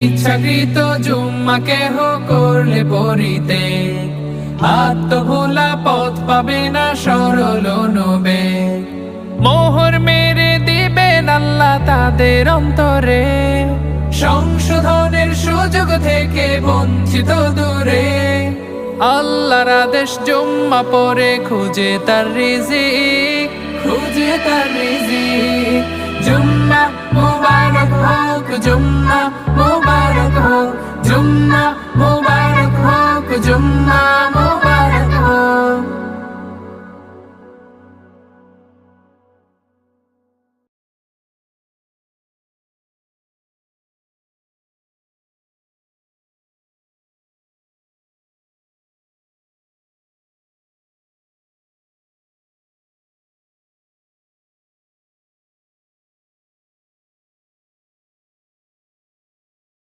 ইচ্ছাকৃত জুম্মা কেহ করলে পড়িতে, আত্মভোলা পথ পাবে না সরল নবে। মোহর মেরে দিবেন আল্লাহ তাদের অন্তরে, সংশোধনের সুযোগ থেকে বঞ্চিত দূরে। আল্লাহর আদেশ জুম্মা পরে খুঁজে তার রিজিক, খুঁজে তার রিজিক। জুম্মা মুবারক হোক, জুম্মা মুবারক।